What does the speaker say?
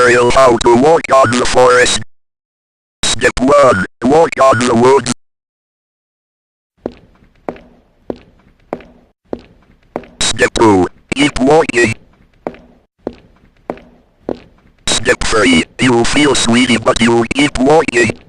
tutorial how to walk on the forest. Step 1. Walk on the woods. Step 2. Keep walking. Step 3. You feel sweaty but you keep walking.